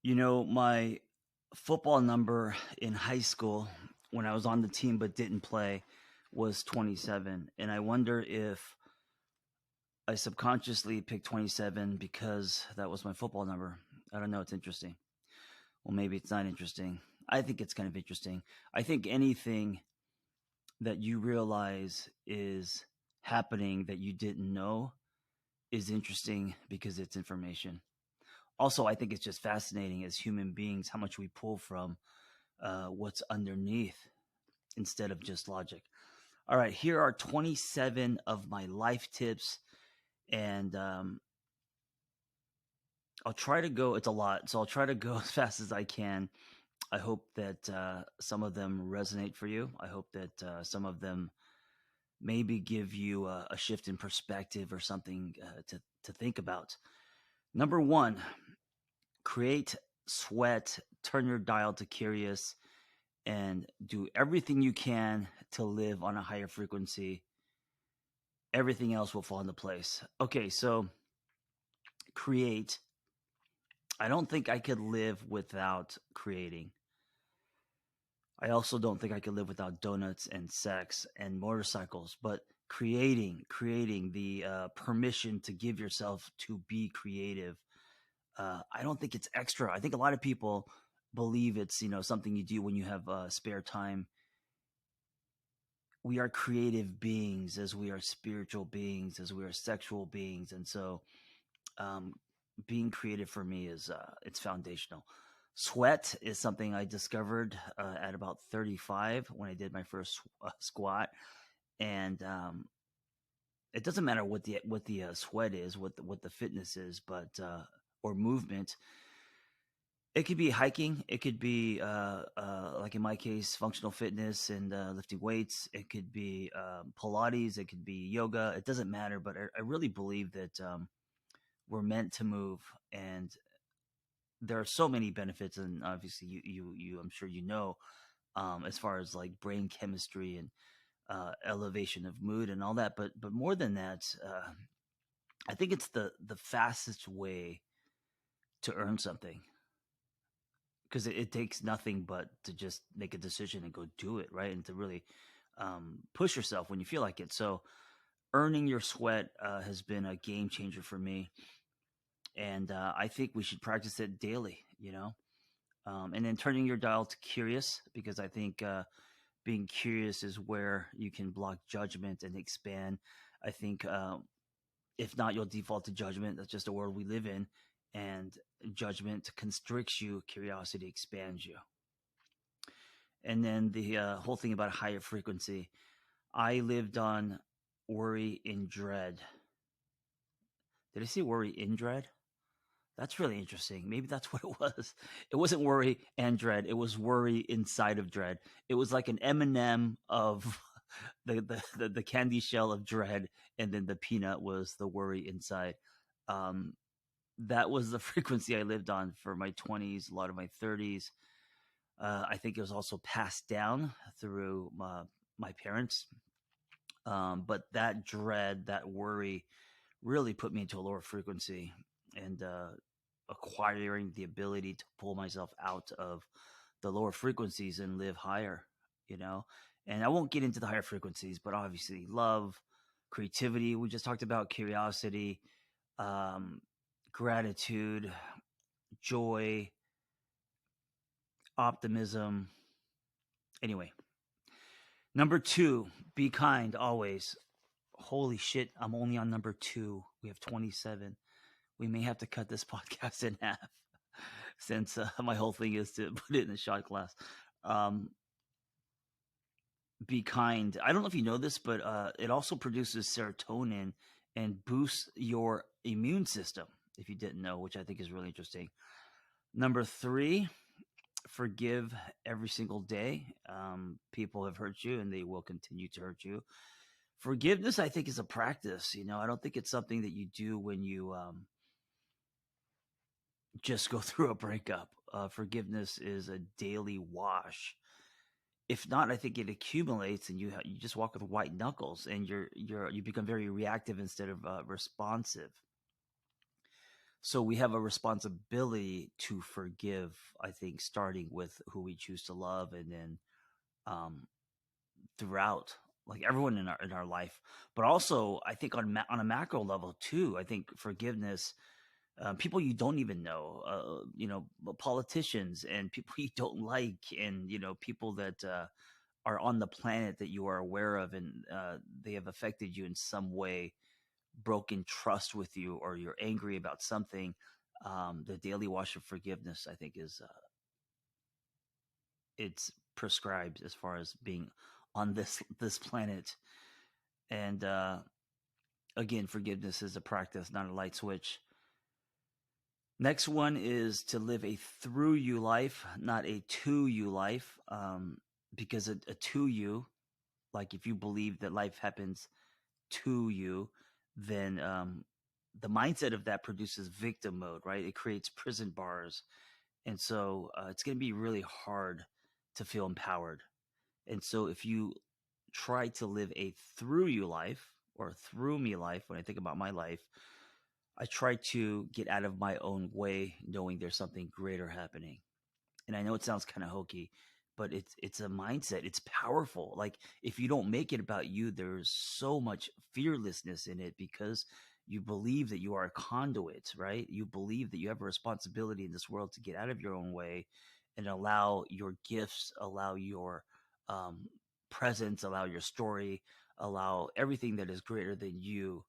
My football number in high school when I was on the team but didn't play was 27. And I wonder if I subconsciously picked 27 because that was my football number. I don't know. It's interesting. Well, maybe it's not interesting. I think it's kind of interesting. I think anything that you realize is happening that you didn't know is interesting because it's information. Also, I think it's just fascinating as human beings how much we pull from what's underneath instead of just logic. All right, here are 27 of my life tips, and I'll try to go. It's a lot, so I'll try to go as fast as I can. I hope that some of them resonate for you. I hope that some of them maybe give you a shift in perspective or something to think about. Number one, create sweat, turn your dial to curious, and do everything you can to live on a higher frequency. Everything else will fall into place. Okay, so create. I don't think I could live without creating. I also don't think I could live without donuts and sex and motorcycles, but creating the permission to give yourself to be creative. I don't think it's extra. I think a lot of people believe it's something you do when you have spare time. We are creative beings as we are spiritual beings, as we are sexual beings, and so um, being creative for me is it's foundational. Sweat is something I discovered at about 35 when I did my first squat, and it doesn't matter what the sweat is, what the fitness is, but or movement. It could be hiking. It could be like in my case, functional fitness and lifting weights. It could be Pilates. It could be yoga. It doesn't matter, but I really believe that we're meant to move, and there are so many benefits. And obviously, I'm sure as far as like brain chemistry and elevation of mood and all that. But more than that, I think it's the fastest way to earn something because it takes nothing but to just make a decision and go do it, right? And to really push yourself when you feel like it. So earning your sweat has been a game changer for me, and I think we should practice it daily. And then turning your dial to curious, because I think being curious is where you can block judgment and expand. I think if not, you'll default to judgment. That's just the world we live in, and judgment constricts you. Curiosity expands you. And then the whole thing about higher frequency. I lived on worry in dread. Did I say worry in dread? That's really interesting. Maybe that's what it was. It wasn't worry and dread. It was worry inside of dread. It was like an M&M of the candy shell of dread, and then the peanut was the worry inside. Um, that was the frequency I lived on for my 20s, a lot of my 30s. I think it was also passed down through my parents. But that dread, that worry, really put me into a lower frequency, and acquiring the ability to pull myself out of the lower frequencies and live higher, you know. And I won't get into the higher frequencies, but obviously love, creativity. We just talked about curiosity, um, gratitude, joy, optimism. Anyway, number two, be kind always. Holy shit, I'm only on number two. We have 27. We may have to cut this podcast in half since my whole thing is to put it in a shot glass. Um, be kind. I don't know if you know this, but it also produces serotonin and boosts your immune system, if you didn't know, which I think is really interesting. Number three, forgive every single day. People have hurt you and they will continue to hurt you. Forgiveness, I think, is a practice. I don't think it's something that you do when you just go through a breakup. Forgiveness is a daily wash. If not, I think it accumulates, and you just walk with white knuckles, and you become very reactive instead of responsive. So we have a responsibility to forgive, I think, starting with who we choose to love, and then um, throughout, like everyone in our life. But also, I think on a macro level too. I think forgiveness, people you don't even know, politicians and people you don't like, and people that are on the planet that you are aware of, and they have affected you in some way, broken trust with you, or you're angry about something. The daily wash of forgiveness, I think, is it's prescribed as far as being on this planet. And again, forgiveness is a practice, not a light switch. Next one is to live a through you life, not a to you life. Because a to you, like if you believe that life happens to you, then the mindset of that produces victim mode, right? It creates prison bars. And so it's going to be really hard to feel empowered. And so if you try to live a through you life, or through me life, when I think about my life, I try to get out of my own way, knowing there's something greater happening. And I know it sounds kind of hokey, but it's a mindset. It's powerful. Like if you don't make it about you, there's so much fearlessness in it, because you believe that you are a conduit, right? You believe that you have a responsibility in this world to get out of your own way and allow your gifts, allow your um, presence, allow your story, allow everything that is greater than you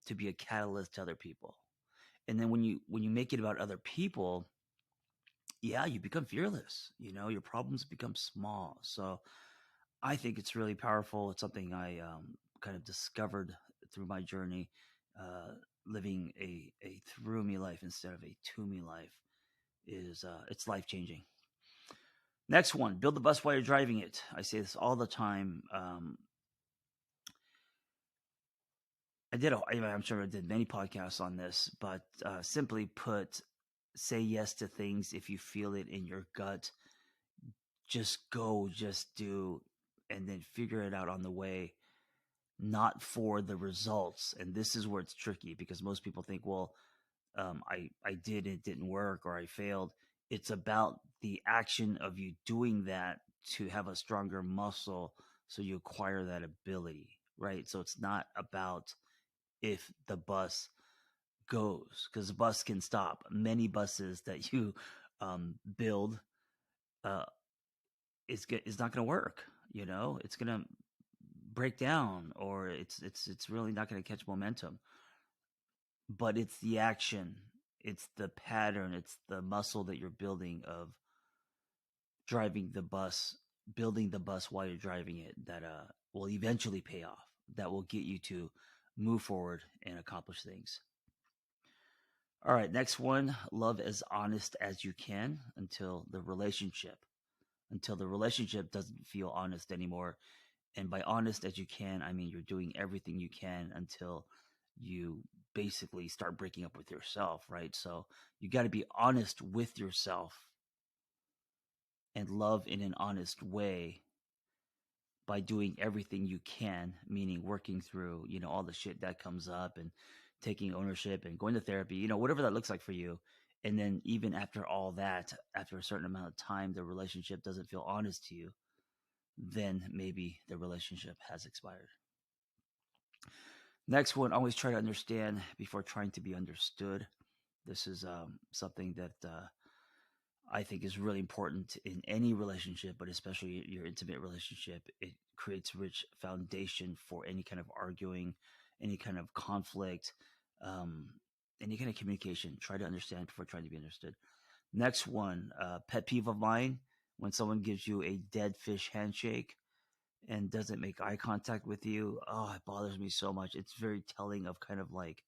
to be a catalyst to other people. And then when you make it about other people, yeah, you become fearless. Your problems become small. So I think it's really powerful. It's something I kind of discovered through my journey, uh, living a through me life instead of a to me life. Is It's life changing. Next one, build the bus while you're driving it. I say this all the time. I'm sure I did many podcasts on this, but simply put, say yes to things if you feel it in your gut. Just go, just do, and then figure it out on the way, not for the results. And this is where it's tricky, because most people think, well, I did, it didn't work, or I failed. It's about the action of you doing that to have a stronger muscle, so you acquire that ability, right? So it's not about if the bus goes, because the bus can stop. Many buses that you build uh, is not going to work. It's going to break down, or it's really not going to catch momentum. But it's the action, it's the pattern, it's the muscle that you're building of driving the bus, building the bus while you're driving it, that will eventually pay off. That will get you to move forward and accomplish things. All right, next one, love as honest as you can until the relationship doesn't feel honest anymore. And by honest as you can, I mean you're doing everything you can until you basically start breaking up with yourself, right? So you got to be honest with yourself and love in an honest way by doing everything you can, meaning working through, all the shit that comes up, and taking ownership and going to therapy, whatever that looks like for you. And then even after all that, after a certain amount of time, the relationship doesn't feel honest to you, then maybe the relationship has expired. Next one, always try to understand before trying to be understood. This is something that I think is really important in any relationship, but especially your intimate relationship. It creates rich foundation for any kind of arguing, any kind of conflict, um, any kind of communication. Try to understand before trying to be understood. Next one, pet peeve of mine: when someone gives you a dead fish handshake and doesn't make eye contact with you. Oh, it bothers me so much. It's very telling of kind of like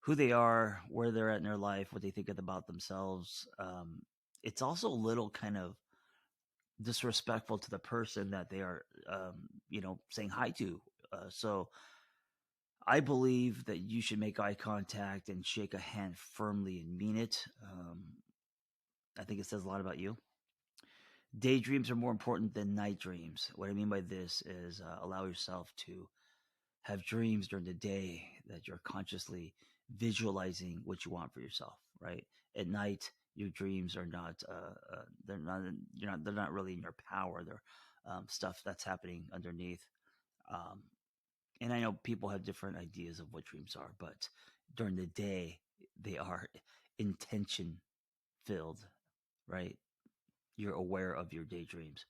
who they are, where they're at in their life, what they think about themselves. It's also a little kind of disrespectful to the person that they are, saying hi to. So I believe that you should make eye contact and shake a hand firmly and mean it. I think it says a lot about you. Daydreams are more important than night dreams. What I mean by this is allow yourself to have dreams during the day that you're consciously visualizing what you want for yourself, right? At night, your dreams are not, they're not, they're not really in your power. They're stuff that's happening underneath. Um, and I know people have different ideas of what dreams are, but during the day, they are intention filled, right? You're aware of your daydreams.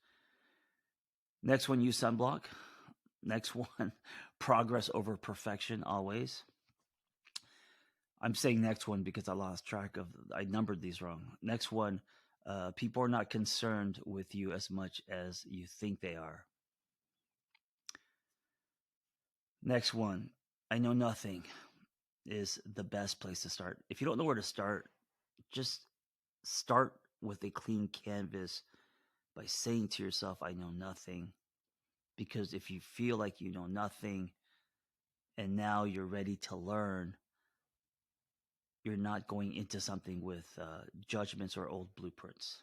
Next one, use sunblock. Next one, progress over perfection always. I'm saying next one because I lost track of, I numbered these wrong. Next one, people are not concerned with you as much as you think they are. Next one, I know nothing is the best place to start. If you don't know where to start, just start with a clean canvas by saying to yourself, I know nothing. Because if you feel like you know nothing and now you're ready to learn, you're not going into something with judgments or old blueprints.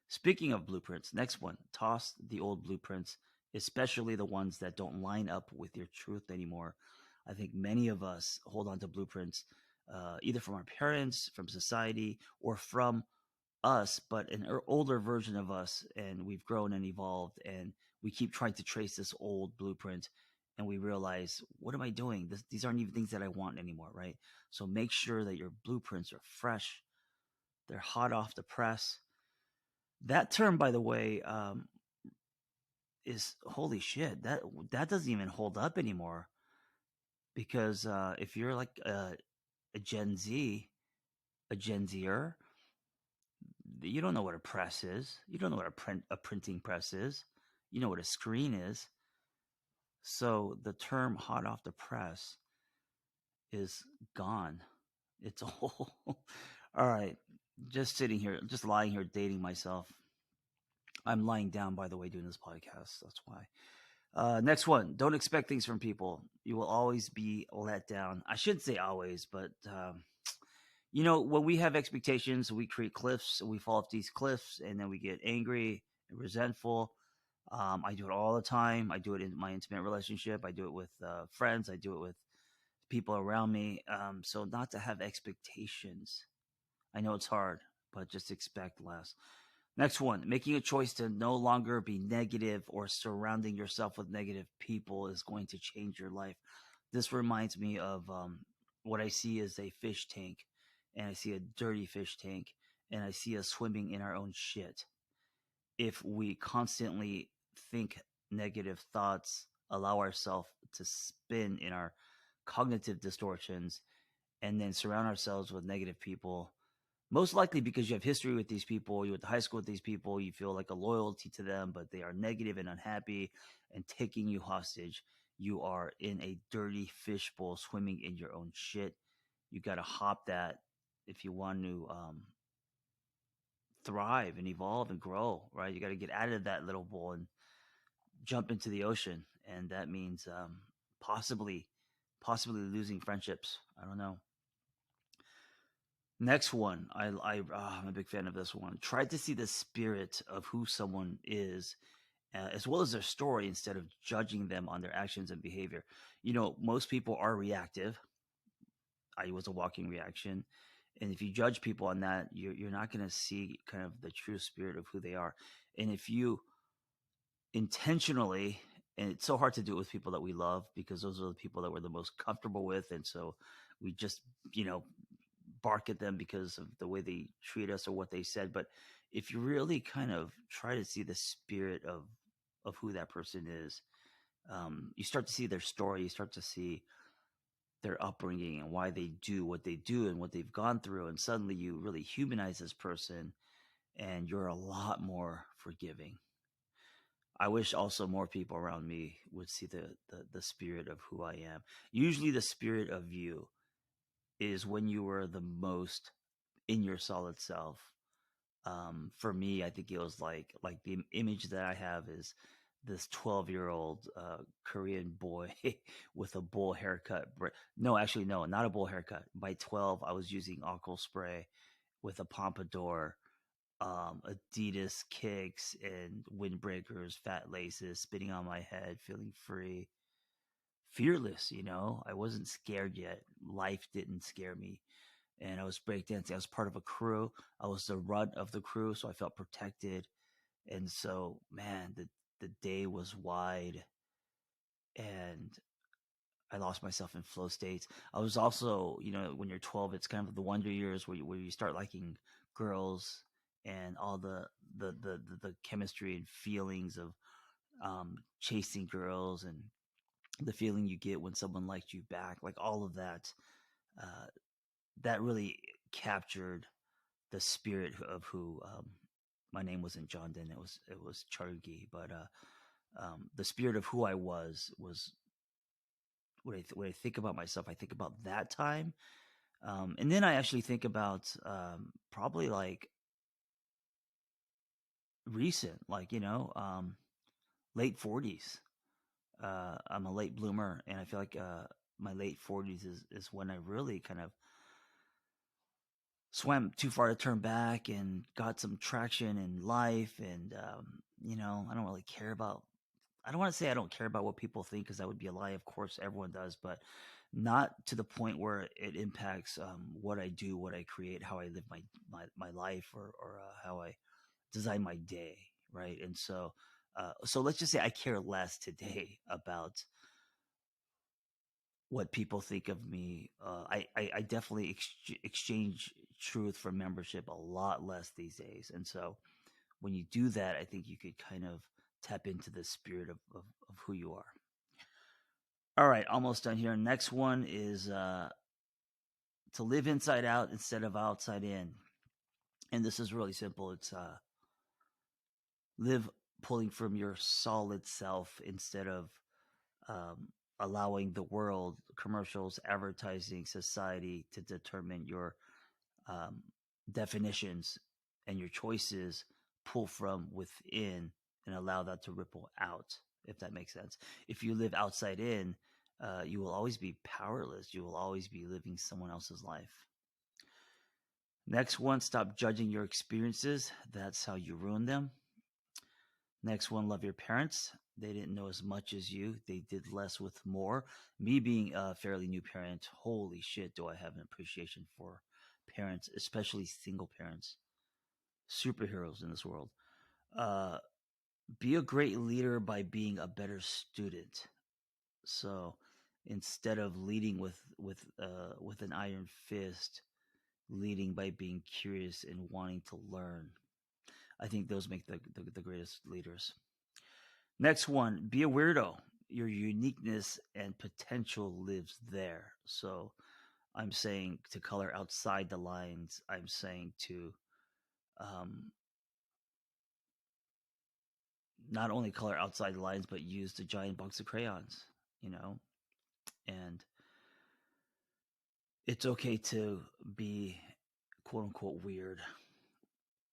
Speaking of blueprints, next one, toss the old blueprints, especially the ones that don't line up with your truth anymore. I think many of us hold on to blueprints, either from our parents, from society, or from us, but an older version of us, and we've grown and evolved, and we keep trying to trace this old blueprint, and we realize, what am I doing? These aren't even things that I want anymore, right? So make sure that your blueprints are fresh, they're hot off the press. That term, by the way, is holy shit. That doesn't even hold up anymore because if you're like a Gen Z, a Gen Zer, you don't know what a press is. You don't know what a printing press is. You know what a screen is. So the term hot off the press is gone. It's all all right. Just sitting here, just lying here, dating myself. I'm lying down, by the way, doing this podcast. That's why. Next one. Don't expect things from people. You will always be let down. I shouldn't say always, but when we have expectations, we create cliffs, and we fall off these cliffs, and then we get angry and resentful. I do it all the time. I do it in my intimate relationship. I do it with friends. I do it with people around me. So not to have expectations. I know it's hard, but just expect less. Next one, making a choice to no longer be negative or surrounding yourself with negative people is going to change your life. This reminds me of what I see as a fish tank, and I see a dirty fish tank, and I see us swimming in our own shit. If we constantly think negative thoughts, allow ourselves to spin in our cognitive distortions, and then surround ourselves with negative people, most likely because you have history with these people, you went to high school with these people, you feel like a loyalty to them, but they are negative and unhappy and taking you hostage. You are in a dirty fishbowl swimming in your own shit. You got to hop that if you want to thrive and evolve and grow, right? You got to get out of that little bowl and jump into the ocean. And that means possibly losing friendships. I don't know. Next one, I'm a big fan of this one. Try to see the spirit of who someone is, as well as their story, instead of judging them on their actions and behavior. Most people are reactive. I was a walking reaction, and if you judge people on that, you're not going to see kind of the true spirit of who they are. And if you intentionally, and it's so hard to do it with people that we love because those are the people that we're the most comfortable with, and so we just bark at them because of the way they treat us or what they said. But if you really kind of try to see the spirit of who that person is, you start to see their story, you start to see their upbringing and why they do what they do and what they've gone through, and suddenly you really humanize this person, and you're a lot more forgiving. I wish also more people around me would see the spirit of who I am. Usually the spirit of you is when you were the most in your solid self. For me, I think it was like the image that I have is this 12-year-old Korean boy with a bowl haircut. No, actually, no, not a bowl haircut. By 12, I was using alcohol spray with a pompadour, Adidas kicks and windbreakers, fat laces, spinning on my head, feeling free, fearless. I wasn't scared yet. Life didn't scare me. And I was breakdancing. I was part of a crew. I was the runt of the crew, so I felt protected. And so, man, the day was wide, and I lost myself in flow states. I was also, when you're 12, it's kind of the wonder years where you start liking girls, and all the chemistry and feelings of chasing girls, and the feeling you get when someone likes you back, like all of that. Uh, that really captured the spirit of who, my name wasn't John then, it was Chargi, but the spirit of who I was when I think about myself, I think about that time. And then I actually think about, probably like recent, like, late 40s. I'm a late bloomer, and I feel like my late 40s is when I really kind of swam too far to turn back and got some traction in life. And, I don't really care about, I don't want to say I don't care about what people think, because that would be a lie. Of course, everyone does, but not to the point where it impacts what I do, what I create, how I live my life, or how I design my day, right? And so let's just say I care less today about what people think of me. I definitely exchange truth for membership a lot less these days. And so when you do that, I think you could kind of tap into the spirit of who you are. All right, almost done here. Next one is to live inside out instead of outside in. And this is really simple. It's live pulling from your solid self instead of um, allowing the world, commercials, advertising, society to determine your um, definitions and your choices. Pull from within and allow that to ripple out, if that makes sense. If you live outside in, you will always be powerless. You will always be living someone else's life. Next one, stop judging your experiences. That's how you ruin them. Next one, love your parents. They didn't know as much as you. They did less with more. Me being a fairly new parent, holy shit, do I have an appreciation for parents, especially single parents, superheroes in this world. Uh, be a great leader by being a better student. So instead of leading with an iron fist, leading by being curious and wanting to learn. I think those make the greatest leaders. Next one, be a weirdo. Your uniqueness and potential lives there. So I'm saying to color outside the lines. I'm saying to um, not only color outside the lines, but use the giant box of crayons, you know? And it's okay to be quote unquote weird.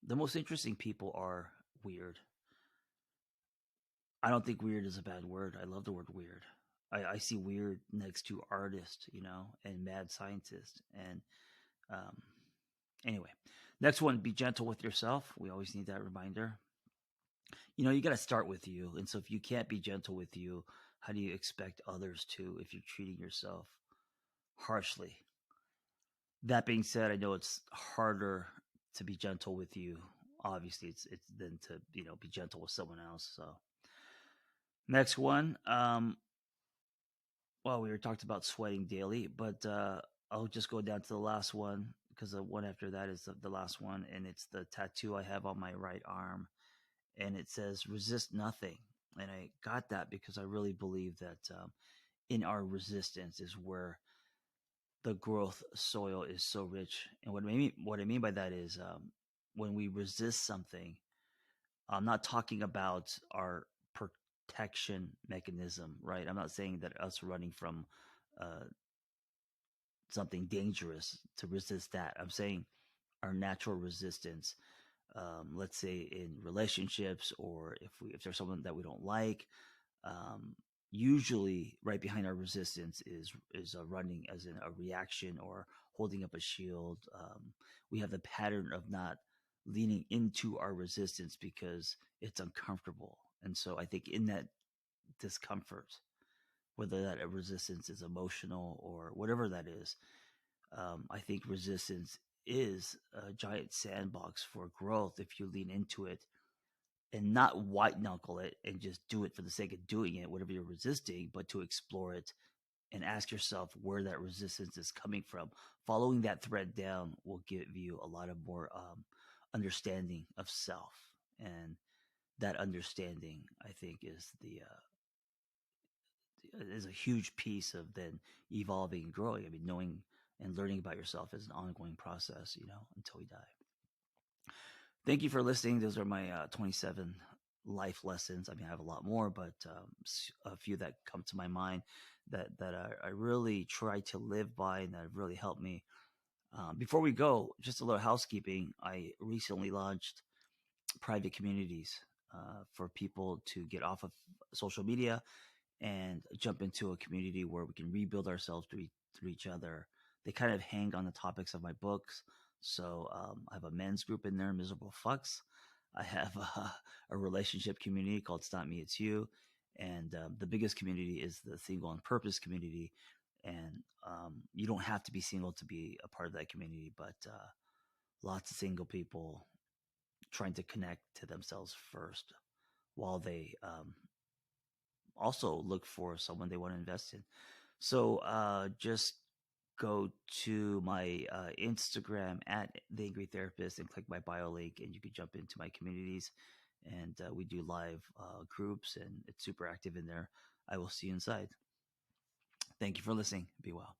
The most interesting people are weird. I don't think weird is a bad word. I love the word weird. I see weird next to artist, and mad scientist. And um, anyway, next one, be gentle with yourself. We always need that reminder. You got to start with you. And so if you can't be gentle with you, how do you expect others to if you're treating yourself harshly? That being said, I know it's harder to be gentle with you. Obviously, it's than to be gentle with someone else. So next one, well, we were talked about sweating daily, but I'll just go down to the last one because the one after that is the last one, and it's the tattoo I have on my right arm, and it says "resist nothing." And I got that because I really believe that in our resistance is where the growth soil is so rich. And what I mean by that is when we resist something, I'm not talking about our protection mechanism, right? I'm not saying that us running from uh, something dangerous to resist that. I'm saying our natural resistance. Let's say in relationships, or if there's someone that we don't like, um, usually right behind our resistance is a running as in a reaction or holding up a shield. We have the pattern of not leaning into our resistance because it's uncomfortable, and so I think in that discomfort, whether that resistance is emotional or whatever that is. I think resistance is a giant sandbox for growth if you lean into it and not white knuckle it and just do it for the sake of doing it, whatever you're resisting, but to explore it and ask yourself where that resistance is coming from. Following that thread down will give you a lot of more understanding of self, and that understanding, I think, is a huge piece of then evolving and growing. I mean, knowing and learning about yourself is an ongoing process, until we die. Thank you for listening. Those are my 27 life lessons. I mean, I have a lot more, but a few that come to my mind that I really try to live by and that have really helped me. Before we go, just a little housekeeping. I recently launched private communities for people to get off of social media and jump into a community where we can rebuild ourselves through each other. They kind of hang on the topics of my books. So I have a men's group in there, Miserable Fucks. I have a relationship community called It's Not Me, It's You. And the biggest community is the Single on Purpose community. And you don't have to be single to be a part of that community, but lots of single people trying to connect to themselves first while they also look for someone they want to invest in. So just go to my Instagram at the Angry Therapist and click my bio link, and you can jump into my communities. And we do live groups, and it's super active in there. I will see you inside. Thank you for listening. Be well.